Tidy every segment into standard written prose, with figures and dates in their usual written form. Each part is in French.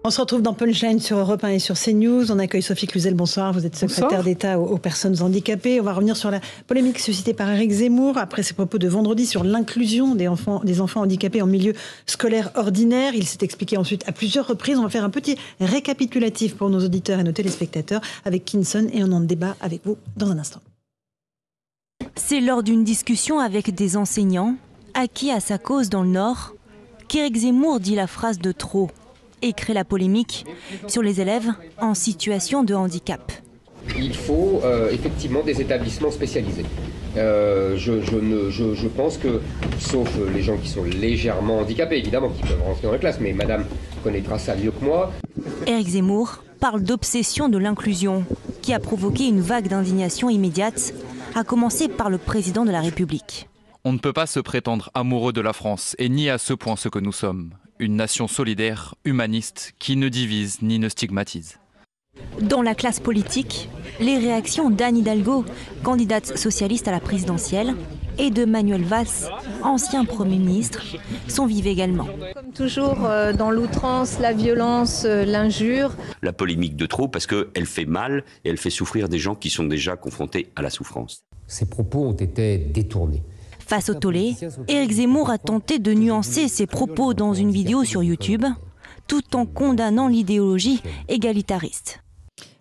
On se retrouve dans Punchline sur Europe 1 et sur CNews. On accueille Sophie Cluzel. Bonsoir. Vous êtes secrétaire d'État aux personnes handicapées. On va revenir sur la polémique suscitée par Éric Zemmour après ses propos de vendredi sur l'inclusion des enfants handicapés en milieu scolaire ordinaire. Il s'est expliqué ensuite à plusieurs reprises. On va faire un petit récapitulatif pour nos auditeurs et nos téléspectateurs avec Kinson et on en débat avec vous dans un instant. C'est lors d'une discussion avec des enseignants acquis à sa cause dans le Nord qu'Éric Zemmour dit la phrase de trop et crée la polémique sur les élèves en situation de handicap. Il faut effectivement des établissements spécialisés. Je pense que, sauf les gens qui sont légèrement handicapés, évidemment, qui peuvent rentrer dans la classe, mais madame connaîtra ça mieux que moi. Éric Zemmour parle d'obsession de l'inclusion, qui a provoqué une vague d'indignation immédiate, à commencer par le président de la République. On ne peut pas se prétendre amoureux de la France et nier à ce point ce que nous sommes. Une nation solidaire, humaniste, qui ne divise ni ne stigmatise. Dans la classe politique, les réactions d'Anne Hidalgo, candidate socialiste à la présidentielle, et de Manuel Valls, ancien Premier ministre, sont vives également. Comme toujours, dans l'outrance, la violence, l'injure. La polémique de trop parce qu'elle fait mal et elle fait souffrir des gens qui sont déjà confrontés à la souffrance. Ces propos ont été détournés. Face au tollé, Éric Zemmour a tenté de nuancer ses propos dans une vidéo sur YouTube, tout en condamnant l'idéologie égalitariste.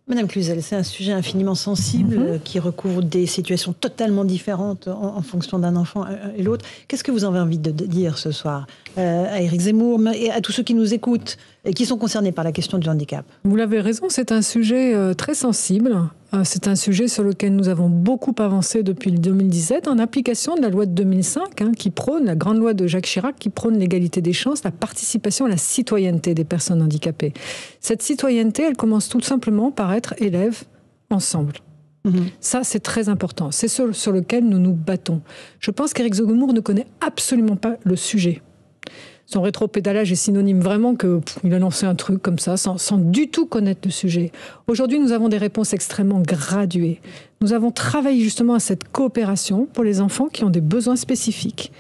Madame Cluzel, c'est un sujet infiniment sensible qui recouvre des situations totalement différentes en fonction d'un enfant et l'autre. Qu'est-ce que vous avez envie de dire ce soir à Éric Zemmour et à tous ceux qui nous écoutent et qui sont concernés par la question du handicap? Vous l'avez raison, c'est un sujet très sensible. C'est un sujet sur lequel nous avons beaucoup avancé depuis le 2017 en application de la loi de 2005 qui prône, la grande loi de Jacques Chirac, qui prône l'égalité des chances, la participation et la citoyenneté des personnes handicapées. Cette citoyenneté, elle commence tout simplement par être élèves ensemble. Ça, c'est très important. C'est sur lequel nous nous battons. Je pense qu'Éric Zemmour ne connaît absolument pas le sujet. Son rétropédalage est synonyme vraiment qu'il a lancé un truc comme ça, sans du tout connaître le sujet. Aujourd'hui, nous avons des réponses extrêmement graduées. Nous avons travaillé justement à cette coopération pour les enfants qui ont des besoins spécifiques,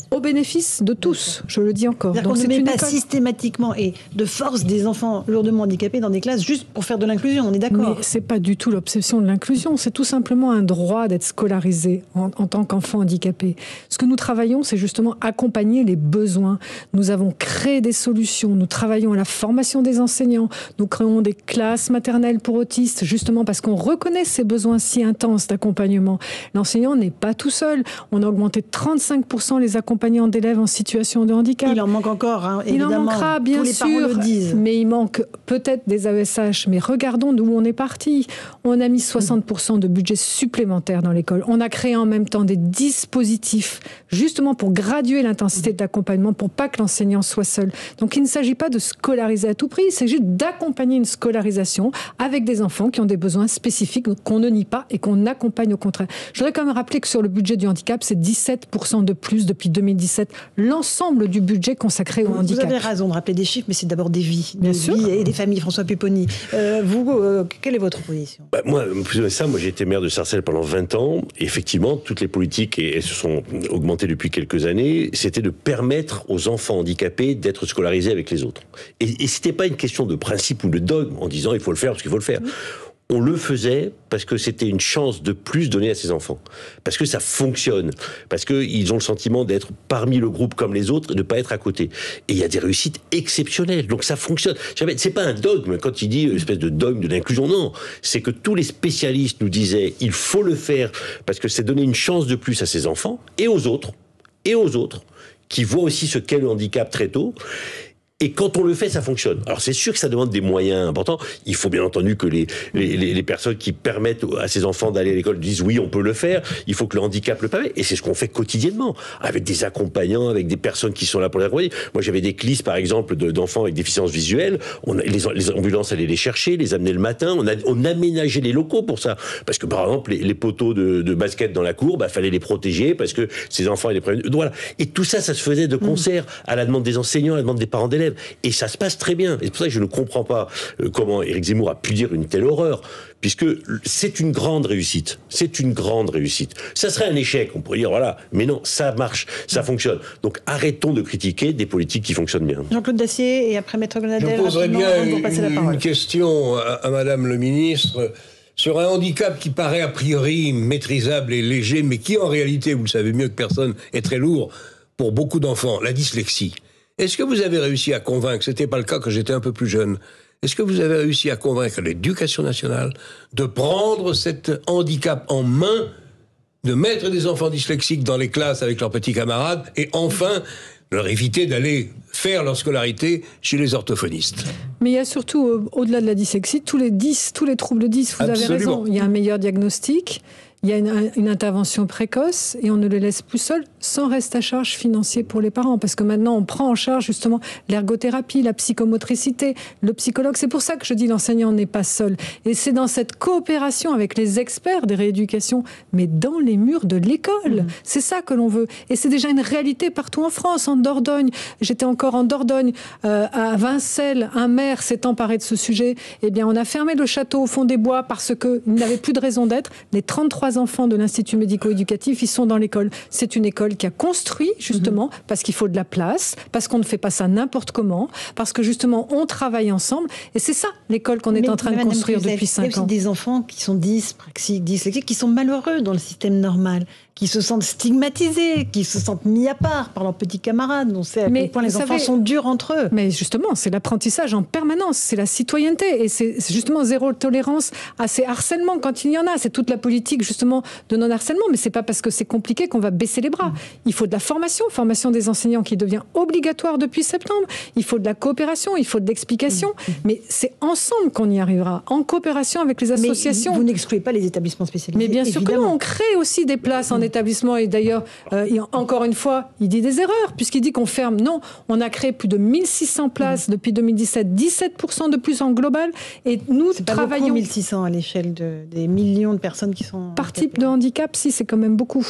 au bénéfice de tous, je le dis encore. Donc on ne met pas systématiquement et de force des enfants lourdement handicapés dans des classes juste pour faire de l'inclusion, on est d'accord? Mais ce n'est pas du tout l'obsession de l'inclusion, c'est tout simplement un droit d'être scolarisé en tant qu'enfant handicapé. Ce que nous travaillons, c'est justement accompagner les besoins. Nous avons créé des solutions, nous travaillons à la formation des enseignants, nous créons des classes maternelles pour autistes, justement parce qu'on reconnaît ces besoins si intenses d'accompagnement. L'enseignant n'est pas tout seul, on a augmenté de 35% les accompagnants d'élèves en situation de handicap. Il en manque encore, évidemment. Il en manquera, bien tous sûr, les parents le disent. Mais il manque peut-être des AESH. Mais regardons d'où on est parti. On a mis 60% de budget supplémentaire dans l'école. On a créé en même temps des dispositifs, justement pour graduer l'intensité d'accompagnement, pour pas que l'enseignant soit seul. Donc il ne s'agit pas de scolariser à tout prix, il s'agit d'accompagner une scolarisation avec des enfants qui ont des besoins spécifiques qu'on ne nie pas et qu'on accompagne au contraire. Je voudrais quand même rappeler que sur le budget du handicap, c'est 17% de plus depuis 2017, l'ensemble du budget consacré au handicap. Vous avez raison de rappeler des chiffres, mais c'est d'abord des vies. Bien sûr. Vies et des familles. François Pupponi, quelle est votre position? Moi, j'ai été maire de Sarcelles pendant 20 ans. Et effectivement, toutes les politiques, et elles se sont augmentées depuis quelques années, c'était de permettre aux enfants handicapés d'être scolarisés avec les autres. Et c'était pas une question de principe ou de dogme en disant il faut le faire parce qu'il faut le faire. On le faisait parce que c'était une chance de plus donnée à ces enfants. Parce que ça fonctionne. Parce qu'ils ont le sentiment d'être parmi le groupe comme les autres et de ne pas être à côté. Et il y a des réussites exceptionnelles. Donc ça fonctionne. C'est pas un dogme quand il dit espèce de dogme de l'inclusion. Non. C'est que tous les spécialistes nous disaient il faut le faire parce que c'est donner une chance de plus à ces enfants et aux autres. Qui voient aussi ce qu'est le handicap très tôt. Et quand on le fait, ça fonctionne. Alors c'est sûr que ça demande des moyens importants. Il faut bien entendu que les personnes qui permettent à ces enfants d'aller à l'école disent oui, on peut le faire. Il faut que le handicap le permette. Et c'est ce qu'on fait quotidiennement, avec des accompagnants, avec des personnes qui sont là pour les accompagner. Moi, j'avais des clisses, par exemple, d'enfants avec déficience visuelle. Les ambulances allaient les chercher, les amener le matin. On aménageait les locaux pour ça. Parce que, par exemple, les poteaux de basket dans la cour, fallait les protéger parce que ces enfants étaient prévenus. Voilà. Et tout ça, ça se faisait de concert à la demande des enseignants, à la demande des parents d'élèves. élèves. Et ça se passe très bien. Et c'est pour ça que je ne comprends pas comment Éric Zemmour a pu dire une telle horreur. Puisque c'est une grande réussite. C'est une grande réussite. Ça serait un échec, on pourrait dire, voilà. Mais non, ça marche, ça fonctionne. Donc arrêtons de critiquer des politiques qui fonctionnent bien. Jean-Claude Dacier et après Maître Grenadel. Je poserais bien une question à Madame le Ministre sur un handicap qui paraît a priori maîtrisable et léger, mais qui en réalité, vous le savez mieux que personne, est très lourd pour beaucoup d'enfants, la dyslexie. Est-ce que vous avez réussi à convaincre, c'était pas le cas quand j'étais un peu plus jeune, est-ce que vous avez réussi à convaincre l'Éducation nationale de prendre cet handicap en main, de mettre des enfants dyslexiques dans les classes avec leurs petits camarades et enfin leur éviter d'aller faire leur scolarité chez les orthophonistes? Mais il y a surtout, au-delà de la dyslexie, tous les troubles 10, vous avez raison. Il y a un meilleur diagnostic, il y a une intervention précoce et on ne les laisse plus seuls sans reste à charge financier pour les parents. Parce que maintenant, on prend en charge justement l'ergothérapie, la psychomotricité, le psychologue. C'est pour ça que je dis l'enseignant n'est pas seul. Et c'est dans cette coopération avec les experts des rééducations, mais dans les murs de l'école. C'est ça que l'on veut. Et c'est déjà une réalité partout en France, en Dordogne. J'étais encore en Dordogne, à Vincelles, un maire s'est emparé de ce sujet. Eh bien, on a fermé le château au fond des bois parce qu'il n'avait plus de raison d'être. Les 33 enfants de l'Institut médico-éducatif, ils sont dans l'école. C'est une école qui a construit, justement, parce qu'il faut de la place, parce qu'on ne fait pas ça n'importe comment, parce que, justement, on travaille ensemble. Et c'est ça, l'école qu'on est en train de construire depuis 5 ans. Il y a aussi des enfants qui sont dyslexiques, qui sont malheureux dans le système normal, qui se sentent stigmatisés, qui se sentent mis à part par leurs petits camarades. On sait à quel point les enfants sont durs entre eux. Mais justement, c'est l'apprentissage en permanence, c'est la citoyenneté. Et c'est justement zéro tolérance à ces harcèlements quand il y en a. C'est toute la politique, justement, de non-harcèlement. Mais c'est pas parce que c'est compliqué qu'on va baisser les bras. Il faut de la formation des enseignants qui devient obligatoire depuis septembre. Il faut de la coopération, il faut de l'explication. Mais c'est ensemble qu'on y arrivera, en coopération avec les associations. Mais vous n'excluez pas les établissements spécialisés. Mais bien sûr que non, on crée aussi des places en établissement. Et d'ailleurs, encore une fois, il dit des erreurs, puisqu'il dit qu'on ferme. Non, on a créé plus de 1600 places depuis 2017, 17% de plus en global. Et nous travaillons... C'est pas beaucoup, 1600 à l'échelle des millions de personnes qui sont... Par type de handicap, si, c'est quand même beaucoup.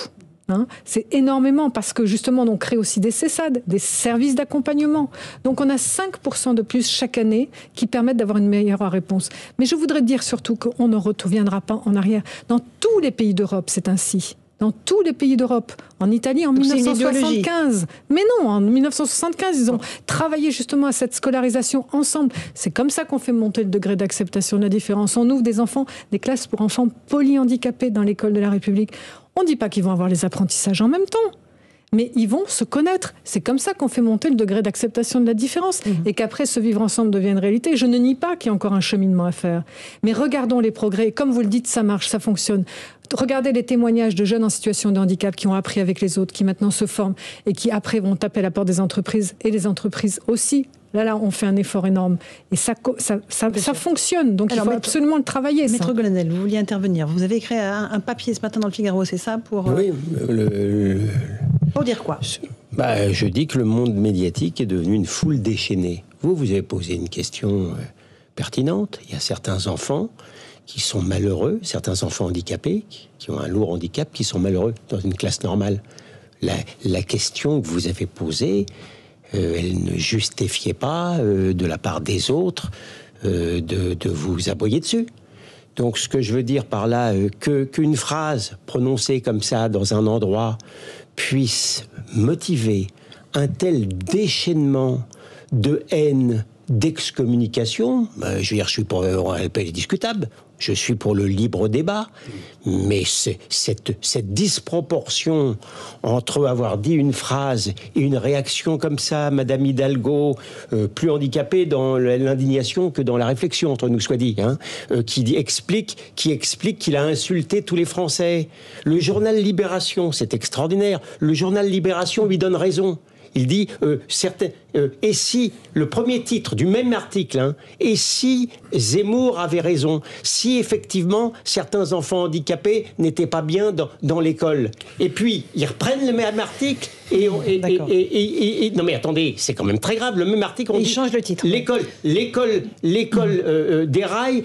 C'est énormément parce que justement on crée aussi des CESAD, des services d'accompagnement. Donc on a 5% de plus chaque année qui permettent d'avoir une meilleure réponse. Mais je voudrais dire surtout qu'on ne reviendra pas en arrière. Dans tous les pays d'Europe, c'est ainsi. Dans tous les pays d'Europe. En Italie, en 1975. Mais non, en 1975, ils ont travaillé justement à cette scolarisation ensemble. C'est comme ça qu'on fait monter le degré d'acceptation de la différence. On ouvre des classes pour enfants polyhandicapés dans l'école de la République. On ne dit pas qu'ils vont avoir les apprentissages en même temps. Mais ils vont se connaître. C'est comme ça qu'on fait monter le degré d'acceptation de la différence. Et qu'après, ce vivre ensemble devient une réalité. Je ne nie pas qu'il y a encore un cheminement à faire. Mais regardons les progrès. Comme vous le dites, ça marche, ça fonctionne. Regardez les témoignages de jeunes en situation de handicap qui ont appris avec les autres, qui maintenant se forment et qui après vont taper à la porte des entreprises. Et les entreprises aussi. Là, on fait un effort énorme. Et ça fonctionne. Donc, il faut absolument le travailler. Maître Grenadel, vous vouliez intervenir. Vous avez écrit un papier ce matin dans le Figaro, c'est ça pour... Oui. Pour dire quoi? Je dis que le monde médiatique est devenu une foule déchaînée. Vous avez posé une question pertinente. Il y a certains enfants qui sont malheureux, certains enfants handicapés, qui ont un lourd handicap, qui sont malheureux dans une classe normale. La question que vous avez posée... elle ne justifiait pas, de la part des autres, de vous aboyer dessus. Donc, ce que je veux dire par là, qu'une phrase prononcée comme ça dans un endroit puisse motiver un tel déchaînement de haine, d'excommunication, je veux dire, je suis pour elle est discutable. Je suis pour le libre débat, mais cette disproportion entre avoir dit une phrase et une réaction comme ça, Madame Hidalgo, plus handicapée dans l'indignation que dans la réflexion, entre nous soit dit, qui explique qu'il a insulté tous les Français. Le journal Libération, c'est extraordinaire, le journal Libération lui donne raison. Il dit, et si, le premier titre du même article, et si Zemmour avait raison, si effectivement certains enfants handicapés n'étaient pas bien dans l'école. Et puis, ils reprennent le même article Non mais attendez, c'est quand même très grave. Le même article, on dit... change le titre. L'école déraille,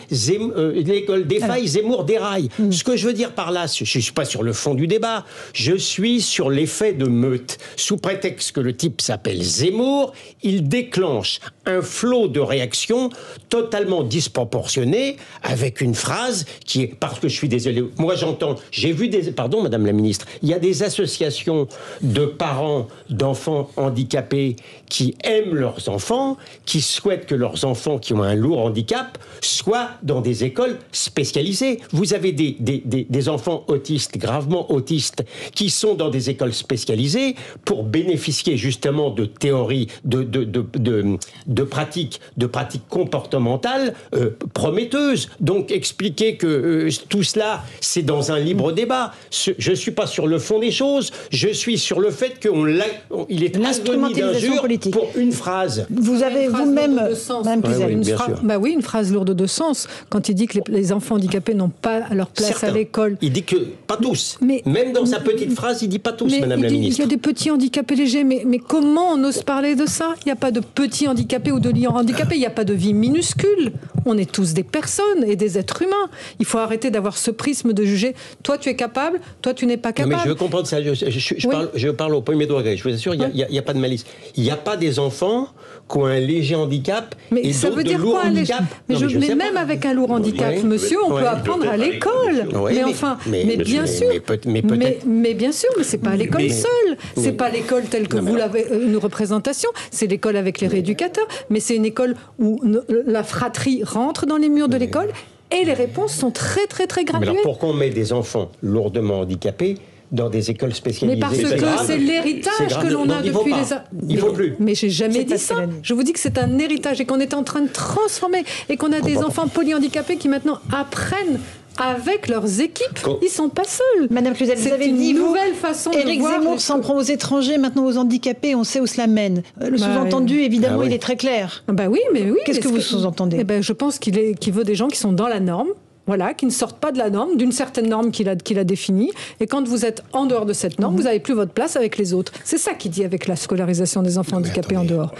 l'école défaille, Zemmour déraille. Ce que je veux dire par là, je ne suis pas sur le fond du débat, je suis sur l'effet de meute. Sous prétexte que le type s'appelle Zemmour, il déclenche un flot de réactions totalement disproportionné avec une phrase qui est... Parce que je suis désolé, moi j'entends... J'ai vu des... Pardon, Madame la Ministre, il y a des associations de parents d'enfants handicapés qui aiment leurs enfants, qui souhaitent que leurs enfants qui ont un lourd handicap soient dans des écoles spécialisées. Vous avez des enfants autistes, gravement autistes, qui sont dans des écoles spécialisées pour bénéficier justement de théories, de pratiques comportementales prometteuses. Donc expliquer que tout cela, c'est dans un libre débat. Je ne suis pas sur le fond des choses, je suis sur le fait qu'il est advenu d'injure pour une phrase. Vous avez vous-même... une phrase lourde de sens, quand il dit que les enfants handicapés n'ont pas leur place à l'école. Il dit que pas tous. Même dans sa petite phrase, il dit pas tous, Madame la Ministre. Il y a des petits handicapés légers, mais comment on ose parler de ça? Il n'y a pas de petits handicapés ou de liants handicapés, il n'y a pas de vie minuscule. On est tous des personnes et des êtres humains. Il faut arrêter d'avoir ce prisme de juger, toi tu es capable, toi tu n'es pas capable. Non, mais je veux comprendre ça, je parle au premier degré, je vous assure, il n'y a pas de malice. Il n'y a pas des enfants qui ont un léger handicap et d'autres de lourd handicap. Mais même avec un lourd handicap, monsieur, on peut apprendre à l'école. Mais bien sûr, mais c'est pas à l'école seule. C'est pas l'école telle que vous l'avez, une représentation. C'est l'école avec les rééducateurs, mais c'est une école où la fratrie rentre dans les murs de l'école et les réponses sont très très très graduées. Mais alors pourquoi on met des enfants lourdement handicapés dans des écoles spécialisées? Mais parce que c'est l'héritage que l'on a depuis les... Il ne faut plus. Mais j'ai jamais dit ça. Je vous dis que c'est un héritage et qu'on est en train de transformer et qu'on a des enfants polyhandicapés qui maintenant apprennent avec leurs équipes. Ils ne sont pas seuls. Madame Cluzel, vous avez dit, nouvelle façon de voir... Éric Zemmour s'en prend aux étrangers, maintenant aux handicapés, on sait où cela mène. Le sous-entendu, évidemment, il est très clair. Oui. Qu'est-ce que vous sous-entendez? Je pense qu'il veut des gens qui sont dans la norme. Voilà, qui ne sortent pas de la norme, d'une certaine norme qu'il a définie. Et quand vous êtes en dehors de cette norme, vous n'avez plus votre place avec les autres. C'est ça qu'il dit avec la scolarisation des enfants handicapés en dehors.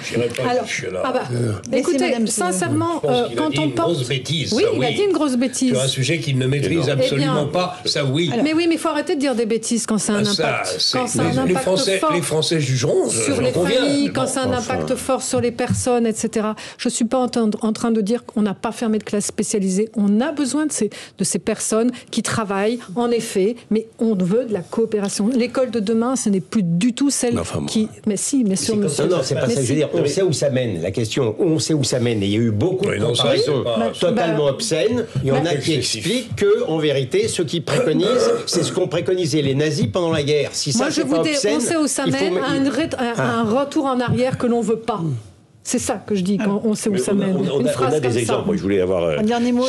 Écoutez, sincèrement, quand on pense... Grosse bêtise, oui, il a dit une grosse bêtise. Sur un sujet qu'il ne maîtrise absolument pas, ça oui. Mais oui, mais il faut arrêter de dire des bêtises quand ça a un impact. Quand ça a un impact fort. Les Français jugeront sur les familles, quand ça a un impact fort sur les personnes, etc. Je ne suis pas en train de dire qu'on n'a pas fermé de classe spécialisée. On a besoin de ces personnes qui travaillent, en effet, mais on veut de la coopération. L'école de demain, ce n'est plus du tout celle qui... Mais si, bien sûr, monsieur. Non, c'est pas ça que je veux dire. On sait où ça mène. La question, on sait où ça mène. Et il y a eu beaucoup de comparaisons totalement obscènes. Il y en a qui expliquent que, en vérité, ce qu'ils préconisent, c'est ce qu'ont préconisé les nazis pendant la guerre. Si ça, c'est pas obscène... On sait où ça mène à un retour en arrière que l'on ne veut pas. C'est ça que je dis quand on sait où ça mène. On a des exemples. Moi, je voulais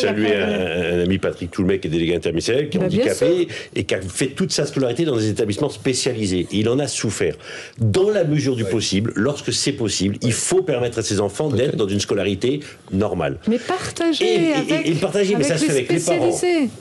saluer un ami, Patrick Toulmec, qui est délégué interministériel, qui est handicapé et qui a fait toute sa scolarité dans des établissements spécialisés. Et il en a souffert. Dans la mesure du possible, lorsque c'est possible, il faut permettre à ses enfants d'être dans une scolarité normale. Mais partager mais ça se fait avec les parents,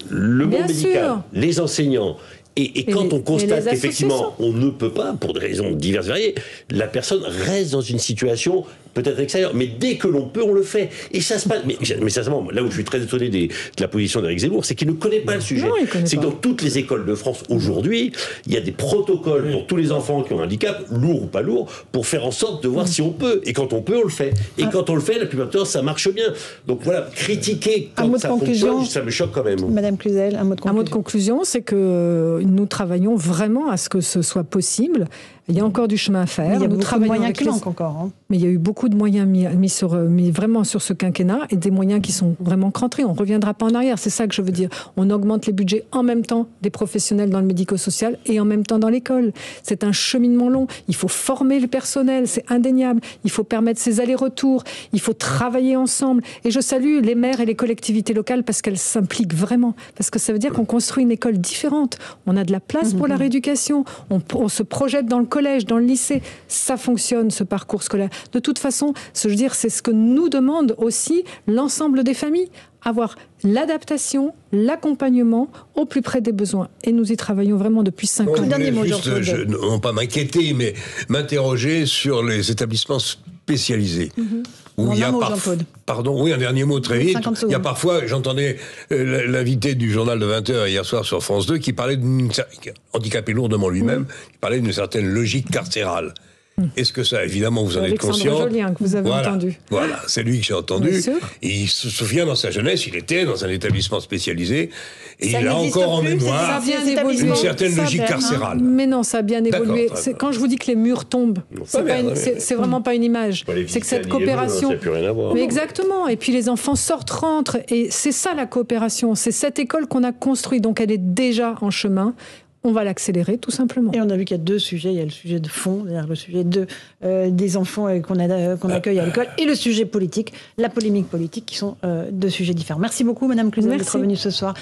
le monde médical, les enseignants. Et quand on constate qu'effectivement on ne peut pas, pour des raisons diverses et variées, la personne reste dans une situation peut-être extérieure. Mais dès que l'on peut, on le fait. Et ça se passe. Mais sincèrement, là où je suis très étonné de la position d'Éric Zemmour, c'est qu'il ne connaît pas le sujet. C'est que dans toutes les écoles de France aujourd'hui, il y a des protocoles pour tous les enfants qui ont un handicap, lourd ou pas lourd, pour faire en sorte de voir si on peut. Et quand on peut, on le fait. Et quand on le fait, la plupart du temps, ça marche bien. Donc voilà, critiquer quand ça fonctionne, ça me choque quand même. Madame Cluzel, un mot de conclusion. Un mot de conclusion, c'est que nous travaillons vraiment à ce que ce soit possible. Il y a encore du chemin à faire. Il y a beaucoup de moyens qui manquent encore. Mais il y a eu beaucoup de moyens mis vraiment sur ce quinquennat et des moyens qui sont vraiment crantrés. On ne reviendra pas en arrière, c'est ça que je veux dire. On augmente les budgets en même temps des professionnels dans le médico-social et en même temps dans l'école. C'est un cheminement long. Il faut former le personnel, c'est indéniable. Il faut permettre ces allers-retours. Il faut travailler ensemble. Et je salue les maires et les collectivités locales parce qu'elles s'impliquent vraiment. Parce que ça veut dire qu'on construit une école différente. On a de la place pour la rééducation. On se projette dans le collège. collège, dans le lycée, ça fonctionne, ce parcours scolaire. De toute façon, je veux dire, c'est ce que nous demande aussi l'ensemble des familles. Avoir l'adaptation, l'accompagnement au plus près des besoins. Et nous y travaillons vraiment depuis 5 ans. Dernier mot, non pas m'inquiéter, mais m'interroger sur les établissements spécialisés. Où il y a un dernier mot très vite. Il y a parfois, j'entendais l'invité du journal de 20h hier soir sur France 2 qui parlait handicapé lourdement lui-même, il parlait d'une certaine logique carcérale. Est-ce que ça, évidemment, vous en êtes conscient ? Alexandre Jolien, que vous avez entendu. Voilà, c'est lui que j'ai entendu. Et il se souvient, dans sa jeunesse, il était dans un établissement spécialisé. Et il a encore en mémoire une certaine logique carcérale. Mais non, ça a bien évolué. Quand je vous dis que les murs tombent, c'est vraiment pas une image. C'est que cette coopération... Mais exactement. Et puis les enfants sortent, rentrent. Et c'est ça la coopération. C'est cette école qu'on a construite. Donc elle est déjà en chemin. On va l'accélérer, tout simplement. Et on a vu qu'il y a 2 sujets. Il y a le sujet de fond, c'est-à-dire le sujet des enfants qu'on accueille à l'école, et le sujet politique, la polémique politique, qui sont 2 sujets différents. Merci beaucoup, Madame Cluzel, d'être venue ce soir.